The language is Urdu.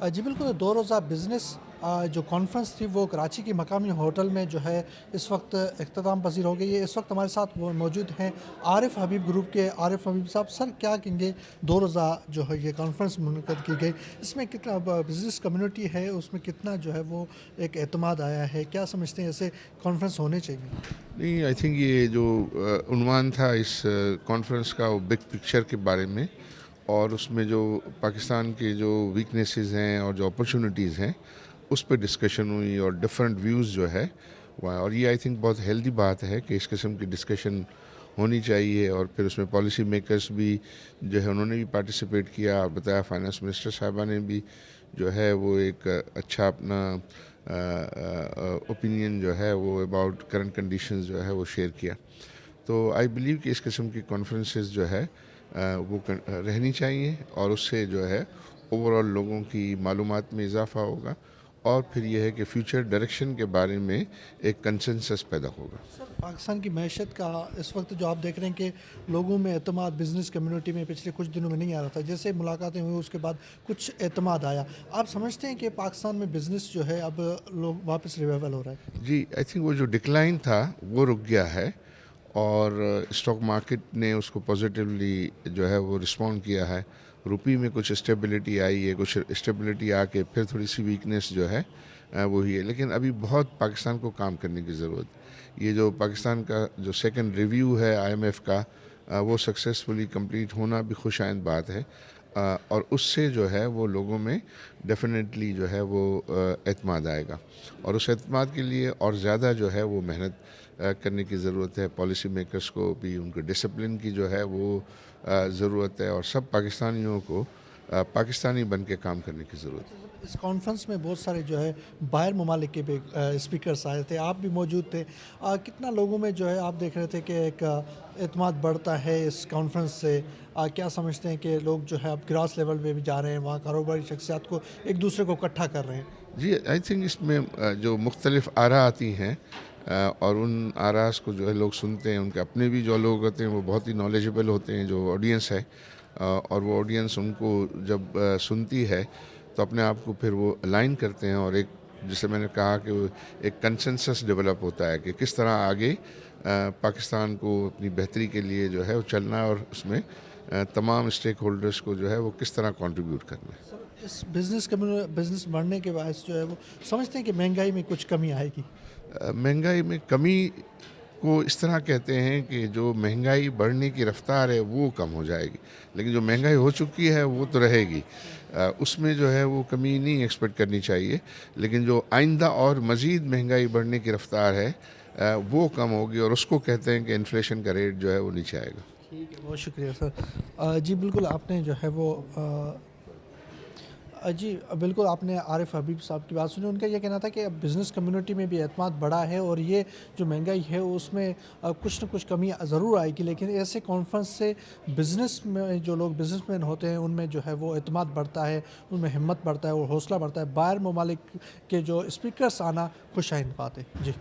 جی بالکل، 2 روزہ بزنس جو کانفرنس تھی وہ کراچی کی مقامی ہوٹل میں جو ہے اس وقت اختتام پذیر ہو گئی ہے۔ اس وقت ہمارے ساتھ وہ موجود ہیں عارف حبیب گروپ کے عارف حبیب صاحب۔ سر کیا کہیں گے 2 روزہ جو ہے یہ کانفرنس منعقد کی گئی، اس میں کتنا بزنس کمیونٹی ہے، اس میں کتنا جو ہے وہ ایک اعتماد آیا ہے؟ کیا سمجھتے ہیں ایسے کانفرنس ہونے چاہیے؟ نہیں، آئی تھنک یہ جو عنوان تھا اس کانفرنس کا وہ بگ پکچر کے بارے میں، اور اس میں جو پاکستان کے جو ویکنیسز ہیں اور جو اپرچونیٹیز ہیں اس پہ ڈسکشن ہوئی، اور ڈفرینٹ ویوز جو ہے اور یہ آئی تھنک بہت ہیلدی بات ہے کہ اس قسم کی ڈسکشن ہونی چاہیے۔ اور پھر اس میں پالیسی میکرز بھی جو ہے انہوں نے بھی پارٹیسپیٹ کیا، اور بتایا فائنانس منسٹر صاحبہ نے بھی جو ہے وہ ایک اچھا اپنا اوپینین جو ہے وہ اباؤٹ کرنٹ کنڈیشنز جو ہے وہ شیئر کیا۔ تو آئی بلیو کہ اس قسم کی کانفرنسز جو ہے وہ رہنی چاہیے، اور اس سے جو ہے اوور آل لوگوں کی معلومات میں اضافہ ہوگا، اور پھر یہ ہے کہ فیوچر ڈائریکشن کے بارے میں ایک کنسنسس پیدا ہوگا۔ سر پاکستان کی معیشت کا اس وقت جو آپ دیکھ رہے ہیں کہ لوگوں میں اعتماد بزنس کمیونٹی میں پچھلے کچھ دنوں میں نہیں آ رہا تھا، جیسے ملاقاتیں ہوئی اس کے بعد کچھ اعتماد آیا۔ آپ سمجھتے ہیں کہ پاکستان میں بزنس جو ہے اب لوگ واپس ریوائول ہو رہا ہے؟ جی، آئی تھنک وہ جو ڈکلائن تھا وہ رک گیا ہے، اور اسٹاک مارکیٹ نے اس کو پازیٹیولی جو ہے وہ رسپونڈ کیا ہے۔ روپی میں کچھ اسٹیبلٹی آئی ہے، کچھ اسٹیبلٹی آ کے پھر تھوڑی سی ویکنیس جو ہے وہی ہے، لیکن ابھی بہت پاکستان کو کام کرنے کی ضرورت ہے۔ یہ جو پاکستان کا جو سیکنڈ ریویو ہے آئی ایم ایف کا، وہ سکسیسفلی کمپلیٹ ہونا بھی خوش آئند بات ہے، اور اس سے جو ہے وہ لوگوں میں ڈیفینیٹلی جو ہے وہ اعتماد آئے گا، اور اس اعتماد کے لیے اور زیادہ جو ہے وہ محنت کرنے کی ضرورت ہے۔ پالیسی میکرز کو بھی ان کے ڈسپلن کی جو ہے وہ ضرورت ہے، اور سب پاکستانیوں کو پاکستانی بن کے کام کرنے کی ضرورت ہے۔ اس کانفرنس میں بہت سارے جو ہے باہر ممالک کے بھی اسپیکرس آئے تھے، آپ بھی موجود تھے۔ کتنا لوگوں میں جو ہے آپ دیکھ رہے تھے کہ ایک اعتماد بڑھتا ہے اس کانفرنس سے؟ کیا سمجھتے ہیں کہ لوگ جو ہے اب گراس لیول پہ بھی جا رہے ہیں، وہاں کاروباری شخصیات کو ایک دوسرے کو اکٹھا کر رہے ہیں؟ جی، آئی تھنک اس میں جو مختلف آراء آتی ہیں، اور ان آراء کو جو ہے لوگ سنتے ہیں، ان کے اپنے بھی جو لوگ ہوتے ہیں وہ بہت ہی نالجبل ہوتے ہیں، جو آڈینس ہے، اور وہ آڈینس ان کو جب سنتی ہے تو اپنے آپ کو پھر وہ الائن کرتے ہیں، اور ایک جیسے میں نے کہا کہ وہ ایک کنسنسس ڈیولپ ہوتا ہے کہ کس طرح آگے پاکستان کو اپنی بہتری کے لیے جو ہے وہ چلنا ہے، اور اس میں تمام اسٹیک ہولڈرز کو جو ہے وہ کس طرح کنٹریبیوٹ کرنا ہے۔ سر اس بزنس بڑھنے کے باعث جو ہے وہ سمجھتے ہیں کہ مہنگائی میں کچھ کمی آئے گی؟ مہنگائی میں کمی کو اس طرح کہتے ہیں کہ جو مہنگائی بڑھنے کی رفتار ہے وہ کم ہو جائے گی، لیکن جو مہنگائی ہو چکی ہے وہ تو رہے گی، اس میں جو ہے وہ کمی نہیں ایکسپیکٹ کرنی چاہیے، لیکن جو آئندہ اور مزید مہنگائی بڑھنے کی رفتار ہے وہ کم ہوگی، اور اس کو کہتے ہیں کہ انفلیشن کا ریٹ جو ہے وہ نیچے آئے گا۔ ٹھیک ہے، بہت شکریہ سر۔ جی بالکل آپ نے جو ہے وہ جی بالکل آپ نے عارف حبیب صاحب کی بات سنی۔ ان کا یہ کہنا تھا کہ اب بزنس کمیونٹی میں بھی اعتماد بڑھا ہے، اور یہ جو مہنگائی ہے اس میں کچھ نہ کچھ کمی ضرور آئے گی، لیکن ایسے کانفرنس سے بزنس میں جو لوگ بزنس مین ہوتے ہیں ان میں جو ہے وہ اعتماد بڑھتا ہے، ان میں ہمت بڑھتا ہے اور حوصلہ بڑھتا ہے۔ باہر ممالک کے جو اسپیکرس آنا خوش آئند بات ہے۔ جی